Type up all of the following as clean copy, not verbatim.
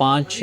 5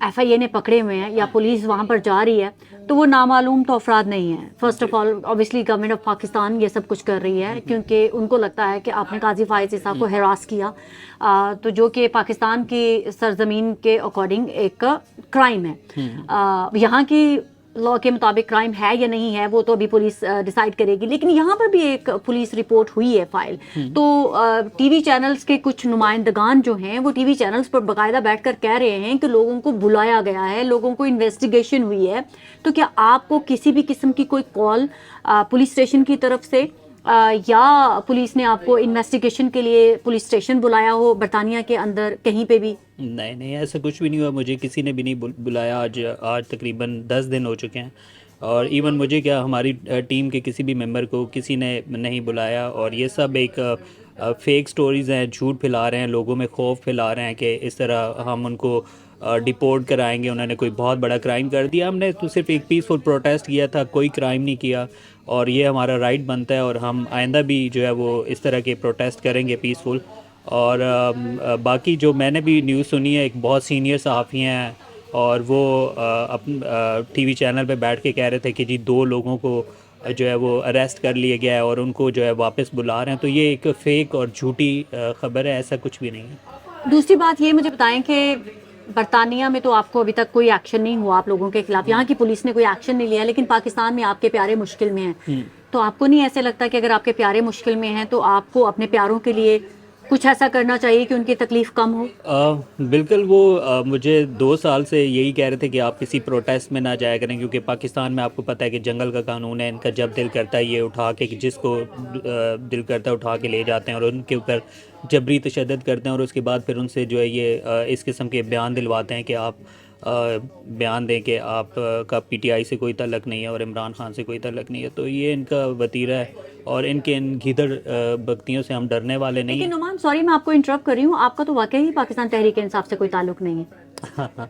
FIA نے پکڑے ہوئے ہیں یا پولیس وہاں پر جا رہی ہے تو وہ نامعلوم تو افراد نہیں ہیں. First of all obviously government of Pakistan یہ سب کچھ کر رہی ہے کیونکہ ان کو لگتا ہے کہ آپ نے قاضی فائز عیسیٰ کو ہراس کیا تو جو کہ پاکستان کی سرزمین کے اکارڈنگ ایک کرائم ہے. یہاں کی لا کے مطابق کرائم ہے یا نہیں ہے وہ تو ابھی پولیس ڈیسائیڈ کرے گی, لیکن یہاں پر بھی ایک پولیس رپورٹ ہوئی ہے فائل. تو ٹی وی چینلز کے کچھ نمائندگان جو ہیں وہ ٹی وی چینلز پر باقاعدہ بیٹھ کر کہہ رہے ہیں کہ لوگوں کو بلایا گیا ہے, لوگوں کو انویسٹیگیشن ہوئی ہے. تو کیا آپ کو کسی بھی قسم کی کوئی کال پولیس اسٹیشن کی طرف سے یا پولیس نے آپ کو انویسٹیگیشن کے لیے پولیس اسٹیشن بلایا ہو برطانیہ کے اندر کہیں پہ بھی؟ نہیں ایسا کچھ بھی نہیں ہوا, مجھے کسی نے بھی نہیں بلایا. آج تقریباً 10 دن ہو چکے ہیں اور ایون مجھے کیا ہماری ٹیم کے کسی بھی ممبر کو کسی نے نہیں بلایا. اور یہ سب ایک فیک سٹوریز ہیں, جھوٹ پھیلا رہے ہیں, لوگوں میں خوف پھیلا رہے ہیں کہ اس طرح ہم ان کو ڈیپورٹ کرائیں گے, انہوں نے کوئی بہت بڑا کرائم کر دیا. ہم نے تو صرف ایک پیسفل پروٹیسٹ کیا تھا, کوئی کرائم نہیں کیا اور یہ ہمارا رائٹ بنتا ہے اور ہم آئندہ بھی جو ہے وہ اس طرح کے پروٹیسٹ کریں گے پیسفل. اور باقی جو میں نے بھی نیوز سنی ہے, ایک بہت سینئر صحافی ہیں اور وہ ٹی وی چینل پہ بیٹھ کے کہہ رہے تھے کہ جی 2 لوگوں کو جو ہے وہ اریسٹ کر لیا گیا ہے اور ان کو جو ہے واپس بلا رہے ہیں. تو یہ ایک فیک اور جھوٹی خبر ہے, ایسا کچھ بھی نہیں ہے. دوسری بات یہ مجھے بتائیں کہ برطانیہ میں تو آپ کو ابھی تک کوئی ایکشن نہیں ہوا آپ لوگوں کے خلاف, یہاں کی پولیس نے کوئی ایکشن نہیں لیا, لیکن پاکستان میں آپ کے پیارے مشکل میں ہیں. تو آپ کو نہیں ایسے لگتا کہ اگر آپ کے پیارے مشکل میں ہیں تو آپ کو اپنے پیاروں کے لیے کچھ ایسا کرنا چاہیے کہ ان کی تکلیف کم ہو؟ بالکل. وہ مجھے 2 سال سے یہی کہہ رہے تھے کہ آپ کسی پروٹیسٹ میں نہ جایا کریں کیونکہ پاکستان میں آپ کو پتہ ہے کہ جنگل کا قانون ہے, ان کا جب دل کرتا ہے یہ اٹھا کے جس کو دل کرتا ہے اٹھا کے لے جاتے ہیں اور ان کے اوپر جبری تشدد کرتے ہیں اور اس کے بعد پھر ان سے جو ہے یہ اس قسم کے بیان دلواتے ہیں کہ آپ بیان دیں کہ آپ کا PTI سے کوئی تعلق نہیں ہے اور عمران خان سے کوئی تعلق نہیں ہے. تو یہ ان کا وتیرہ ہے اور ان گیدڑ بکتیوں سے ہم ڈرنے والے نہیں ہیں. لیکن نعمان سوری میں آپ کو انٹرپٹ کر رہی ہوں, آپ کا تو واقعی پاکستان تحریک انصاف سے کوئی تعلق نہیں ہے؟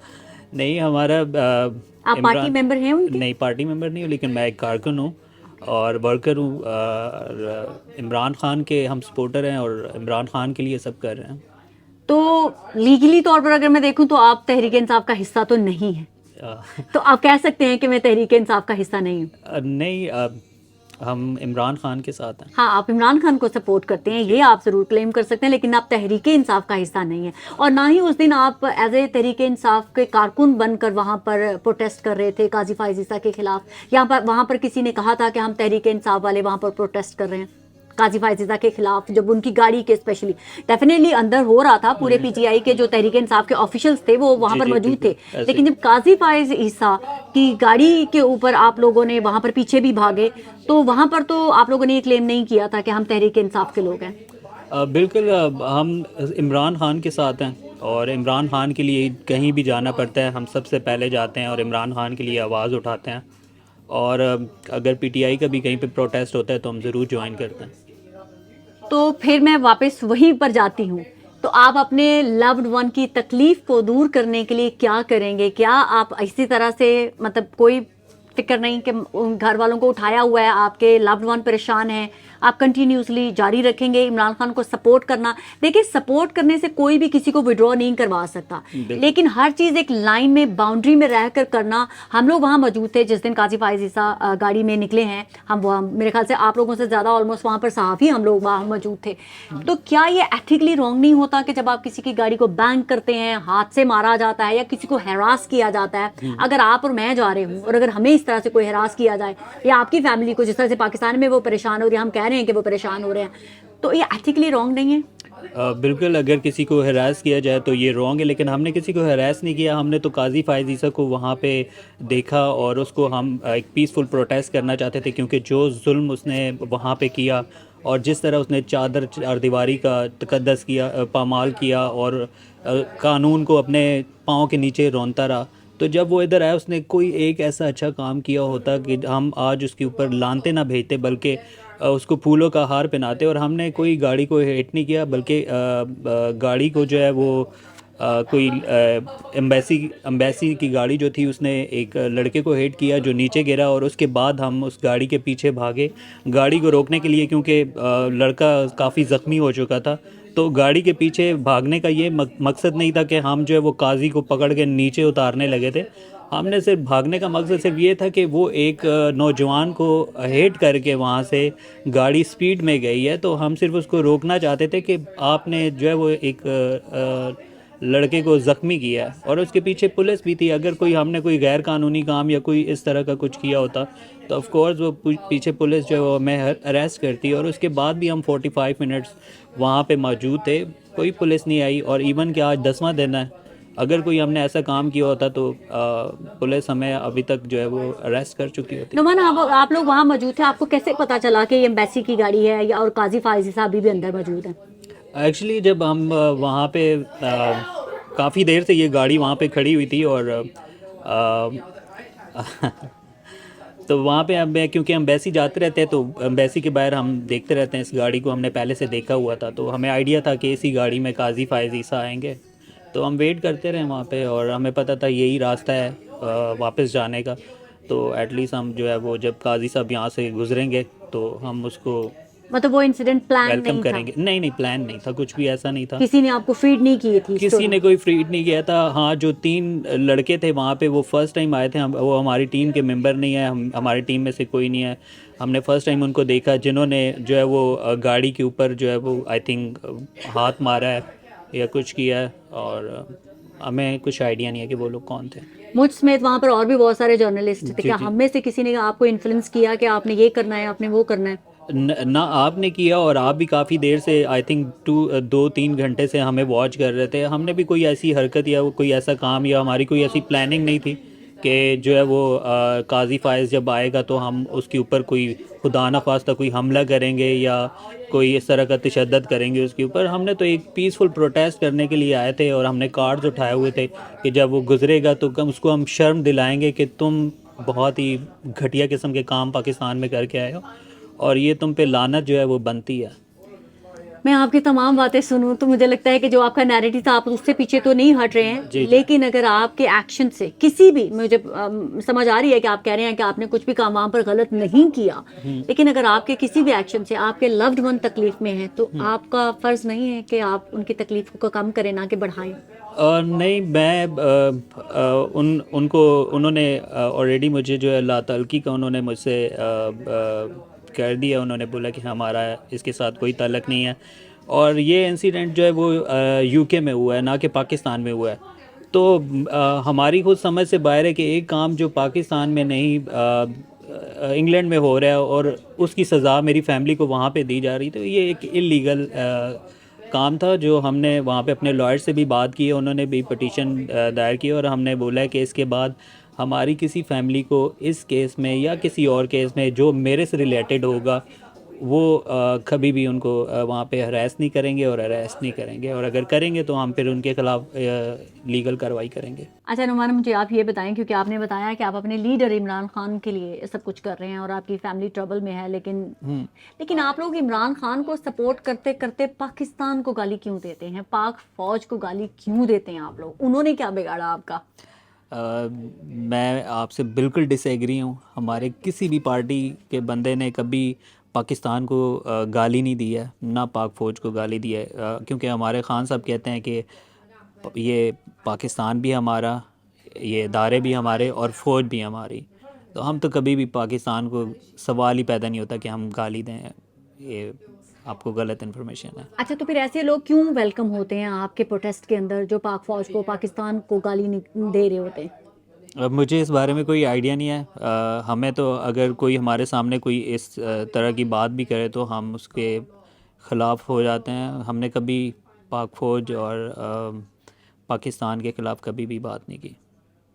نہیں, ہمارا آپ پارٹی ممبر ہیں ان کے؟ نہیں, پارٹی ممبر نہیں ہوں, لیکن میں ایک کارکن ہوں اور ورکر ہوں. عمران خان کے ہم سپورٹر ہیں اور عمران خان کے لیے سب کر رہے ہیں. تو لیگلی طور پر اگر میں دیکھوں تو آپ تحریک انصاف کا حصہ تو نہیں ہے, تو آپ کہہ سکتے ہیں کہ میں تحریک انصاف کا حصہ نہیں ہوں؟ نہیں, ہم عمران خان کے ساتھ ہیں. ہاں, آپ عمران خان کو سپورٹ کرتے ہیں, یہ آپ ضرور کلیم کر سکتے ہیں, لیکن آپ تحریک انصاف کا حصہ نہیں ہیں اور نہ ہی اس دن آپ ایز اے تحریک انصاف کے کارکن بن کر وہاں پر پروٹیسٹ کر رہے تھے قاضی فائز عیسیٰ کے خلاف. وہاں پر کسی نے کہا تھا کہ ہم تحریک انصاف والے وہاں پر پروٹیسٹ کر رہے ہیں قاضی فائز عیسیٰ کے خلاف, جب ان کی گاڑی کے اسپیشلی ڈیفینیٹلی اندر ہو رہا تھا, پورے PTI کے جو تحریک انصاف کے آفیشلز تھے وہ وہاں پر موجود تھے, لیکن جب قاضی فائز عیسیٰ کی گاڑی کے اوپر آپ لوگوں نے وہاں پر پیچھے بھی بھاگے تو وہاں پر تو آپ لوگوں نے یہ کلیم نہیں کیا تھا کہ ہم تحریک انصاف کے لوگ ہیں. بالکل, ہم عمران خان کے ساتھ ہیں اور عمران خان کے لیے کہیں بھی جانا پڑتا ہے ہم سب سے پہلے جاتے ہیں اور عمران خان کے لیے آواز اٹھاتے ہیں. اور اگر PTI کا بھی کہیں پہ پروٹیسٹ ہوتا ہے تو ہم ضرور جوائن کرتے ہیں. تو پھر میں واپس وہیں پر جاتی ہوں, تو آپ اپنے لوڈ ون کی تکلیف کو دور کرنے کے لیے کیا کریں گے؟ کیا آپ اسی طرح سے مطلب کوئی فکر نہیں کہ گھر والوں کو اٹھایا ہوا ہے, آپ کے لوڈ ون پریشان ہیں, آپ کنٹینیوسلی جاری رکھیں گے عمران خان کو سپورٹ کرنا؟ دیکھیں, سپورٹ کرنے سے کوئی بھی کسی کو وڈرا نہیں کروا سکتا, لیکن ہر چیز ایک لائن میں باؤنڈری میں رہ کر کرنا. ہم لوگ وہاں موجود تھے جس دن قاضی فائز عیسیٰ گاڑی میں نکلے ہیں, ہم وہ میرے خیال سے آپ لوگوں سے زیادہ آلموسٹ وہاں پر صحافی ہم لوگ وہاں موجود تھے. تو کیا یہ ایتھیکلی رانگ نہیں ہوتا کہ جب آپ کسی کی گاڑی کو بینک کرتے ہیں, ہاتھ سے مارا جاتا ہے یا کسی کو ہراس کیا جاتا ہے, اگر آپ اور میں جا رہے ہوں اور اگر ہمیں اس طرح سے کوئی ہراس کیا جائے یا آپ کی فیملی کو جس طرح سے پاکستان میں وہ پریشان ہو رہی ہے, ہم کہہ رہے ہیں کہ وہ پریشان ہو رہے ہیں, تو یہ ایتھیکلی رانگ نہیں ہے؟ بالکل, اگر کسی کو ہراس کیا جائے تو یہ رانگ ہے, لیکن ہم نے کسی کو ہراس نہیں کیا. ہم نے تو قاضی فائز عیسیٰ کو وہاں پہ دیکھا اور اس کو ہم ایک پیسفل پروٹیسٹ کرنا چاہتے تھے کیونکہ جو ظلم اس نے وہاں پہ کیا اور جس طرح اس نے چار دیواری کا تقدس کیا, پامال کیا اور قانون کو اپنے پاؤں کے نیچے رونتا رہا, تو جب وہ ادھر آیا اس نے کوئی ایک ایسا اچھا کام کیا ہوتا کہ ہم آج اس کے اوپر لانتے نہ بھیجتے بلکہ اس کو پھولوں کا ہار پہناتے. اور ہم نے کوئی گاڑی کو ہیٹ نہیں کیا بلکہ گاڑی کو جو ہے وہ کوئی ایمبیسی کی گاڑی جو تھی اس نے ایک لڑکے کو ہیٹ کیا جو نیچے گرا, اور اس کے بعد ہم اس گاڑی کے پیچھے بھاگے گاڑی کو روکنے کے لیے کیونکہ لڑکا کافی زخمی ہو چکا تھا. تو گاڑی کے پیچھے بھاگنے کا یہ مقصد نہیں تھا کہ ہم جو ہے وہ قاضی کو پکڑ کے نیچے اتارنے لگے تھے. ہم نے صرف بھاگنے کا مقصد صرف یہ تھا کہ وہ ایک نوجوان کو ہیٹ کر کے وہاں سے گاڑی سپیڈ میں گئی ہے, تو ہم صرف اس کو روکنا چاہتے تھے کہ آپ نے جو ہے وہ ایک لڑکے کو زخمی کیا ہے, اور اس کے پیچھے پولیس بھی تھی. اگر کوئی ہم نے کوئی غیر قانونی کام یا کوئی اس طرح کا کچھ کیا ہوتا تو آف کورس وہ پیچھے پولیس جو ہے وہ ہمیں اریسٹ کرتی, اور اس کے بعد بھی ہم 45 منٹس وہاں پہ موجود تھے, کوئی پولیس نہیں آئی. اور ایون کہ آج 10واں دن ہے, اگر کوئی ہم نے ایسا کام کیا ہوتا تو پولیس ہمیں ابھی تک جو ہے وہ اریسٹ کر چکی ہوتی. نعمان آپ لوگ وہاں موجود تھے, آپ کو کیسے پتا چلا کہ یہ ایمبیسی کی گاڑی ہے یا اور قاضی فائزی صاحب بھی اندر موجود ہیں؟ ایکچولی جب ہم وہاں پہ کافی دیر سے یہ گاڑی وہاں پہ کھڑی ہوئی تھی, اور تو وہاں پہ کیونکہ ہم ایمبیسی جاتے رہتے ہیں تو ایمبیسی کے باہر ہم دیکھتے رہتے ہیں اس گاڑی کو, ہم نے پہلے سے دیکھا ہوا تھا, تو ہمیں آئیڈیا تھا کہ اسی گاڑی میں قاضی فائز عیسیٰ آئیں گے, تو ہم ویٹ کرتے رہے وہاں پہ, اور ہمیں پتہ تھا یہی راستہ ہے واپس جانے کا. تو ایٹ لیسٹ ہم جو ہے وہ جب قاضی صاحب یہاں سے گزریں گے تو ہم اس کو مطلب وہ انسیڈنٹ پلان ویلکم نہیں تھا؟ کریں گے. نہیں پلان نہیں تھا, کچھ بھی ایسا نہیں تھا, کسی نے آپ کو فیڈ نہیں کی تھی کسی نے کوئی فریڈ نہیں کیا تھا. ہاں, جو 3 لڑکے تھے وہاں پہ وہ فرسٹ ٹائم آئے تھے, وہ ہماری ٹیم کے ممبر نہیں ہے, ہماری ٹیم میں سے کوئی نہیں ہے. ہم نے فرسٹ ٹائم ان کو دیکھا جنہوں نے جو ہے وہ گاڑی کے اوپر جو ہے وہ آئی تھنک ہاتھ مارا ہے یا کچھ کیا ہے, اور ہمیں کچھ آئیڈیا نہیں ہے کہ وہ لوگ کون تھے. مجھ سمیت وہاں پر اور بھی بہت سارے جرنلسٹ تھے, جی کیا جی. ہم میں سے کسی نے آپ کو انفلوئنس کیا کہ آپ نے یہ کرنا ہے, آپ نے وہ کرنا ہے؟ نہ آپ نے کیا, اور آپ بھی کافی دیر سے آئی تھنک 2-3 گھنٹے سے ہمیں واچ کر رہے تھے. ہم نے بھی کوئی ایسی حرکت یا کوئی ایسا کام یا ہماری کوئی ایسی پلاننگ نہیں تھی کہ جو ہے وہ قاضی فائز جب آئے گا تو ہم اس کے اوپر کوئی خدا نخواستہ کوئی حملہ کریں گے یا کوئی اس طرح کا تشدد کریں گے اس کے اوپر. ہم نے تو ایک پیسفل پروٹیسٹ کرنے کے لیے آئے تھے, اور ہم نے کارڈز اٹھائے ہوئے تھے کہ جب وہ گزرے گا تو اس کو ہم شرم دلائیں گے کہ تم بہت ہی گھٹیا قسم کے کام پاکستان میں کر کے آئے ہو, اور یہ تم پہ لعنت جو ہے وہ بنتی ہے. میں آپ کی تمام باتیں سنوں تو مجھے لگتا ہے کہ جو آپ کا نیریٹو تھا آپ اس سے پیچھے تو نہیں ہٹ رہے ہیں, جی. لیکن اگر آپ کے ایکشن سے کسی بھی, مجھے سمجھ آ رہی ہے کہ آپ کہہ رہے ہیں کہ آپ نے کچھ بھی کام وہاں پر غلط نہیں کیا, لیکن اگر آپ کے کسی بھی ایکشن سے آپ کے لوڈ ون تکلیف میں ہیں تو آپ کا فرض نہیں ہے کہ آپ ان کی تکلیف کو کم کریں نہ کہ بڑھائیں؟ نہیں, میں ان کو انہوں نے آلریڈی مجھے جو ہے لا تعلقی کا انہوں نے مجھ سے کر دیا. انہوں نے بولا کہ ہمارا اس کے ساتھ کوئی تعلق نہیں ہے, اور یہ انسیڈنٹ جو ہے وہ یو کے میں ہوا ہے نہ کہ پاکستان میں ہوا ہے. تو ہماری خود سمجھ سے باہر ہے کہ ایک کام جو پاکستان میں نہیں انگلینڈ میں ہو رہا ہے اور اس کی سزا میری فیملی کو وہاں پہ دی جا رہی, تو یہ ایک اللیگل کام تھا جو ہم نے وہاں پہ اپنے لائر سے بھی بات کی, انہوں نے بھی پٹیشن دائر کی, اور ہم نے بولا ہے کہ اس کے بعد ہماری کسی فیملی کو اس کیس میں یا کسی اور کیس میں جو میرے سے ریلیٹڈ ہوگا وہ کبھی بھی ان کو وہاں پہ ہراس نہیں کریں گے اور اریسٹ نہیں کریں گے, اور اگر کریں گے تو ہم پھر ان کے خلاف لیگل کارروائی کریں گے. اچھا نعمان, مجھے آپ یہ بتائیں, کیونکہ آپ نے بتایا کہ آپ اپنے لیڈر عمران خان کے لیے سب کچھ کر رہے ہیں اور آپ کی فیملی ٹربل میں ہے, لیکن آپ لوگ عمران خان کو سپورٹ کرتے کرتے پاکستان کو گالی کیوں دیتے ہیں, پاک فوج کو گالی کیوں دیتے ہیں آپ لوگ؟ انہوں نے کیا بگاڑا آپ کا؟ میں آپ سے بالکل ڈس ایگری ہوں. ہمارے کسی بھی پارٹی کے بندے نے کبھی پاکستان کو گالی نہیں دی ہے, نہ پاک فوج کو گالی دی ہے, کیونکہ ہمارے خان صاحب کہتے ہیں کہ یہ پاکستان بھی ہمارا, یہ ادارے بھی ہمارے اور فوج بھی ہماری, تو ہم تو کبھی بھی پاکستان کو سوال ہی پیدا نہیں ہوتا کہ ہم گالی دیں. یہ آپ کو غلط انفارمیشن ہے. اچھا, تو پھر ایسے لوگ کیوں ویلکم ہوتے ہیں آپ کے پروٹیسٹ کے اندر جو پاک فوج کو, پاکستان کو گالی نہیں دے رہے ہوتے ہیں؟ اب مجھے اس بارے میں کوئی آئیڈیا نہیں ہے. ہمیں تو اگر کوئی ہمارے سامنے کوئی اس طرح کی بات بھی کرے تو ہم اس کے خلاف ہو جاتے ہیں. ہم نے کبھی پاک فوج اور پاکستان کے خلاف کبھی بھی بات نہیں کی,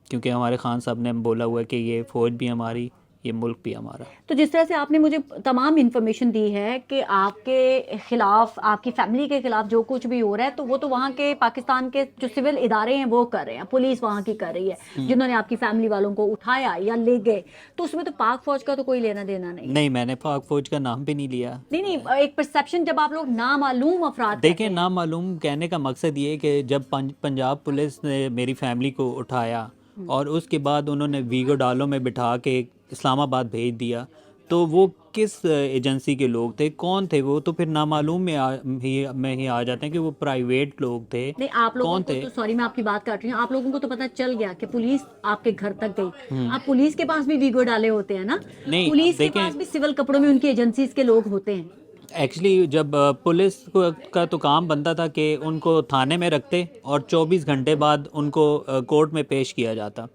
کیونکہ ہمارے خان صاحب نے بولا ہوا ہے کہ یہ فوج بھی ہماری, یہ ملک بھی ہمارا. تو جس طرح سے آپ نے مجھے تمام انفارمیشن دی ہے کہ آپ کے خلاف, آپ کی فیملی کے خلاف جو کچھ بھی ہو رہا ہے, تو وہ تو وہاں کے پاکستان کے جو سول ادارے ہیں وہ کر رہے ہیں, پولیس وہاں کی کر رہی ہے, جنہوں نے آپ کی فیملی والوں کو اٹھایا یا لے گئے, تو اس میں تو پاک فوج کا تو کوئی لینا دینا نہیں. نہیں, میں نے پاک فوج کا نام بھی نہیں لیا. نہیں, ایک پرسیپشن جب آپ لوگ نامعلوم افراد دیکھیں, نامعلوم کہنے کا مقصد یہ ہے کہ جب پنجاب پولیس نے میری فیملی کو اٹھایا اور اس کے بعد انہوں نے ویگو ڈالوں میں بٹھا کے اسلام آباد بھیج دیا, تو وہ کس ایجنسی کے لوگ تھے, کون تھے وہ, تو پھر نامعلوم میں ہی آ جاتے ہیں کہ وہ پرائیویٹ لوگ تھے, نہیں آپ لوگوں کون کو تھے. تو, سوری میں آپ کی بات کاٹ رہی ہوں, آپ لوگوں کو تو پتہ چل گیا کہ پولیس آپ کے گھر تک گئی, آپ پولیس کے پاس بھی ویگو ڈالے ہوتے ہیں نا, نہیں پولیس کے دیکھیں, پاس بھی سول کپڑوں میں ان کی ایجنسیز کے لوگ ہوتے ہیں. ایکچولی جب پولیس کا تو کام بنتا تھا کہ ان کو تھانے میں رکھتے اور 24 گھنٹے بعد ان کو کورٹ میں پیش کیا جاتا,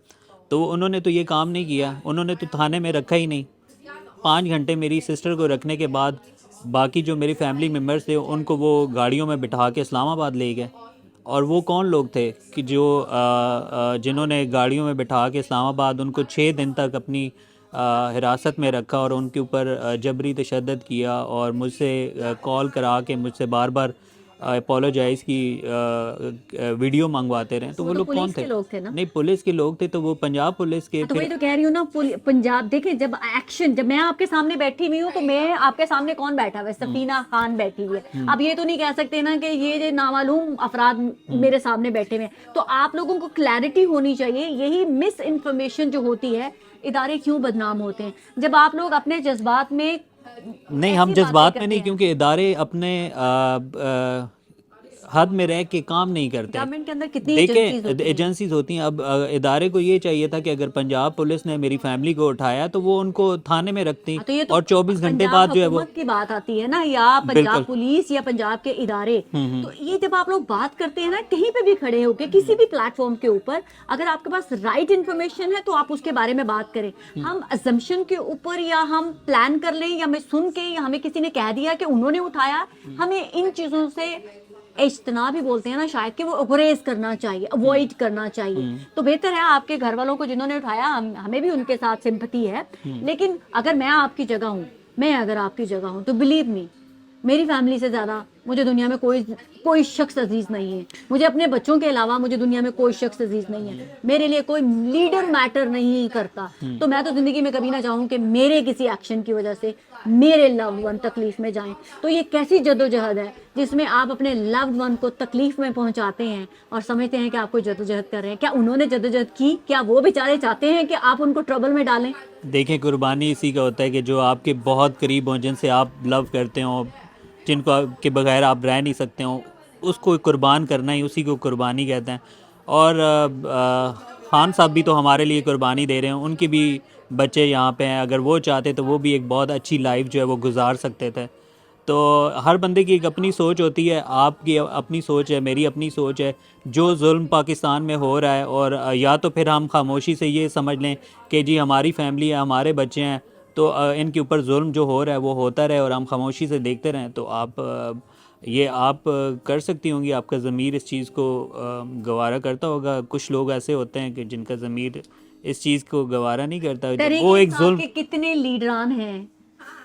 تو انہوں نے تو یہ کام نہیں کیا, انہوں نے تو تھانے میں رکھا ہی نہیں. 5 گھنٹے میری سسٹر کو رکھنے کے بعد باقی جو میری فیملی ممبرس تھے ان کو وہ گاڑیوں میں بٹھا کے اسلام آباد لے گئے. اور وہ کون لوگ تھے کہ جو جنہوں نے گاڑیوں میں بٹھا کے اسلام آباد ان کو 6 دن تک اپنی حراست میں رکھا اور ان کے اوپر جبری تشدد کیا, اور مجھ سے کال کرا کے مجھ سے بار بار اپولوجائز کی ویڈیو منگواتے رہے. تو وہ لوگ کون پولیس تھے؟ کے لوگ تھے نا. نہیں پولیس کے لوگ تھے, تو وہ پنجاب پولیس کے. تو پھر وہی تو کہہ رہی ہوں نا, پنجاب دیکھیں جب ایکشن, جب میں آپ کے سامنے بیٹھی ہوئی ہوں تو میں آپ کے سامنے کون بیٹھا ہوا ہے, سفینہ خان بیٹھی ہوئی ہے. اب یہ تو نہیں کہہ سکتے نا کہ یہ نامعلوم افراد میرے سامنے بیٹھے ہوئے ہیں. تو آپ لوگوں کو کلیئرٹی ہونی چاہیے. یہی مس انفارمیشن جو ہوتی ہے, ادارے کیوں بدنام ہوتے ہیں جب آپ لوگ اپنے جذبات میں نہیں, ہم جذبات میں نہیں, کیونکہ ادارے اپنے حد میں رہ کے کام نہیں کرتے. گورنمنٹ کے اندر کتنی دیکھیں ایجنسیز ہوتی ہیں. ایجنسیز ہوتی ہیں. اب ادارے کو یہ چاہیے تھا کہ اگر پنجاب پولیس نے میری فیملی کو اٹھایا تو وہ ان کو تھانے میں رکھتی, تو یہ تو اور 24 گھنٹے پنجاب بعد جو ہے وہ. حکومت کی بات آتی ہے نا, یا بالکل. پنجاب پولیس یا پنجاب کے ادارے. تو یہ جب آپ لوگ بات کرتے ہیں نا کہیں پہ بھی کھڑے ہو کے کسی بھی پلیٹ فارم کے اوپر, اگر آپ کے پاس رائٹ انفارمیشن ہے تو آپ اس کے بارے میں بات کریں. ہم assumption کے اوپر یا ہم پلان کر لیں یا میں سن کے یا ہمیں کسی نے کہہ دیا کہ انہوں نے اٹھایا, ہمیں ان چیزوں سے اجتناب بھی بولتے ہیں نا شاید, کہ وہ اوریز کرنا چاہیے, اوائڈ کرنا چاہیے. تو بہتر ہے آپ کے گھر والوں کو جنہوں نے اٹھایا, ہمیں بھی ان کے ساتھ سمپتی ہے. لیکن اگر میں آپ کی جگہ ہوں, اگر آپ کی جگہ ہوں تو بلیو می, میری فیملی سے زیادہ مجھے دنیا میں کوئی شخص عزیز نہیں ہے. مجھے اپنے بچوں کے علاوہ مجھے دنیا میں کوئی شخص عزیز نہیں ہے. میرے لیے کوئی لیڈر میٹر نہیں کرتا. تو میں تو زندگی میں کبھی نہ چاہوں کہ میرے کسی ایکشن کی وجہ سے میرے لوڈ ون تکلیف میں جائیں. تو یہ کیسی جدوجہد ہے جس میں آپ اپنے لوڈ ون کو تکلیف میں پہنچاتے ہیں اور سمجھتے ہیں کہ آپ کو جدوجہد کر رہے ہیں. کیا انہوں نے جدوجہد کی؟ کیا وہ بیچارے چاہتے ہیں کہ آپ ان کو ٹربل میں ڈالیں؟ دیکھیں قربانی اسی کا ہوتا ہے کہ جو آپ کے بہت قریب ہوں, جن سے آپ لو کرتے ہوں, جن کو کے بغیر آپ رہ نہیں سکتے ہوں, اس کو قربان کرنا ہی اسی کو قربانی کہتے ہیں. اور خان صاحب بھی تو ہمارے لیے قربانی دے رہے ہیں, ان کی بھی بچے یہاں پہ ہیں. اگر وہ چاہتے تو وہ بھی ایک بہت اچھی لائف جو ہے وہ گزار سکتے تھے. تو ہر بندے کی ایک اپنی سوچ ہوتی ہے, آپ کی اپنی سوچ ہے, میری اپنی سوچ ہے. جو ظلم پاکستان میں ہو رہا ہے, اور یا تو پھر ہم خاموشی سے یہ سمجھ لیں کہ جی ہماری فیملی ہے, ہمارے بچے ہیں, تو ان کے اوپر ظلم جو ہو رہا ہے وہ ہوتا رہے اور ہم خاموشی سے دیکھتے رہیں. تو آپ کر سکتی ہوں گی, آپ کا ضمیر اس چیز کو گوارا کرتا ہوگا. کچھ لوگ ایسے ہوتے ہیں کہ جن کا ضمیر اس چیز کو گوارا نہیں کرتا. وہ ایک ظلم. کے کتنے لیڈران ہیں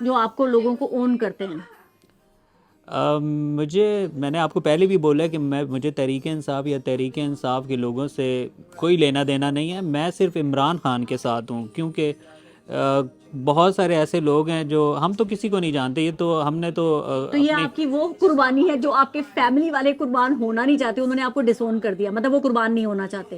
جو آپ کو لوگوں کو اون کرتے ہیں؟ میں نے آپ کو پہلے بھی بولا کہ مجھے تحریک انصاف یا تحریک انصاف کے لوگوں سے کوئی لینا دینا نہیں ہے. میں صرف عمران خان کے ساتھ ہوں, کیونکہ بہت سارے ایسے لوگ ہیں جو ہم تو کسی کو نہیں جانتے. یہ تو ہم نے تو یہ آپ کی وہ قربانی ہے جو آپ کے فیملی والے قربان ہونا نہیں چاہتے, انہوں نے آپ کو ڈسون کر دیا, مطلب وہ قربان نہیں ہونا چاہتے.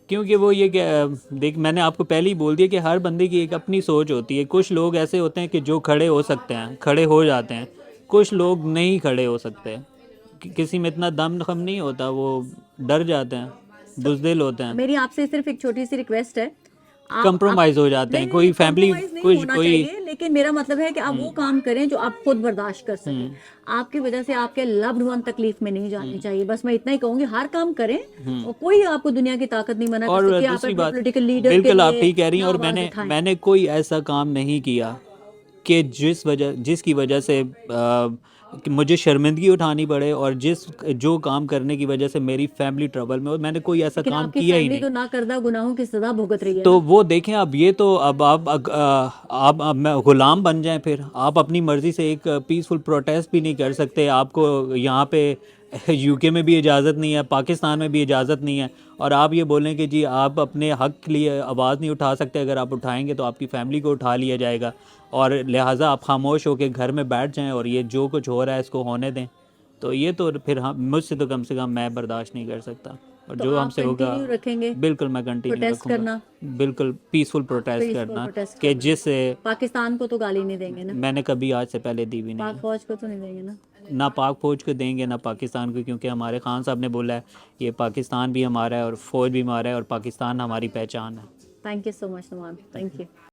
کیونکہ وہ یہ کہ دیکھ, میں نے آپ کو پہلے ہی بول دیا کہ ہر بندے کی ایک اپنی سوچ ہوتی ہے. کچھ لوگ ایسے ہوتے ہیں کہ جو کھڑے ہو سکتے ہیں, کھڑے ہو جاتے ہیں. کچھ لوگ نہیں کھڑے ہو سکتے, کسی میں اتنا دم خم نہیں ہوتا, وہ ڈر جاتے ہیں, بزدل ہوتے ہیں. میری آپ سے صرف ایک چھوٹی سی ریکویسٹ ہے, کمپرومائز ہو جاتے ہیں. کوئی فیملی نہیں ہونا چاہیے, لیکن میرا مطلب ہے کہ آپ وہ کام کریں جو آپ خود برداشت کر سکیں. آپ کی وجہ سے آپ کے لوڈ ون تکلیف میں نہیں جانی چاہیے. بس میں اتنا ہی کہوں گی, ہر کام کریں, اور کوئی آپ کو دنیا کی طاقت نہیں منع کر سکتی. دوسری بات, بالکل آپ ٹھیک کہہ رہی ہیں. اور میں نے کوئی ایسا کام نہیں کیا کہ جس کی وجہ سے مجھے شرمندگی اٹھانی پڑے, اور جو کام کرنے کی وجہ سے میری فیملی ٹربل میں ہو. میں نے کوئی ایسا کام کیا ہی نہیں. تو نہ کردہ گناہوں کی سزا بھگت رہی ہے. تو وہ دیکھیں, اب یہ تو اب آپ غلام بن جائیں. پھر آپ اپنی مرضی سے ایک پیسفل پروٹیسٹ بھی نہیں کر سکتے. آپ کو یہاں پہ یو کے میں بھی اجازت نہیں ہے, پاکستان میں بھی اجازت نہیں ہے, اور آپ یہ بولیں کہ جی آپ اپنے حق کے لیے آواز نہیں اٹھا سکتے. اگر آپ اٹھائیں گے تو آپ کی فیملی کو اٹھا لیا جائے گا, اور لہٰذا آپ خاموش ہو کے گھر میں بیٹھ جائیں اور یہ جو کچھ ہو رہا ہے اس کو ہونے دیں. تو یہ تو پھر مجھ سے تو کم میں برداشت نہیں کر سکتا. اور تو جو ہم آپ سے ہوگا کنٹینیو رکھیں گے بالکل میں کنٹینیو پروٹیسٹ رکھوں گا. کرنا، بالکل پیسفل پروٹیسٹ پیسفل کرنا پروٹیسٹ کہ کرنا. جس پاکستان کو تو گالی نہیں دیں گے نا، میں نے کبھی آج سے پہلے دی بھی نہیں پاک فوج کو تو نہیں دیں گے نا. نہ پاک فوج کو دیں گے نہ پاکستان کو, کیونکہ ہمارے خان صاحب نے بولا ہے یہ پاکستان بھی ہمارا ہے اور فوج بھی ہمارا ہے اور پاکستان ہماری پہچان ہے. Thank you so much Noman, thank you.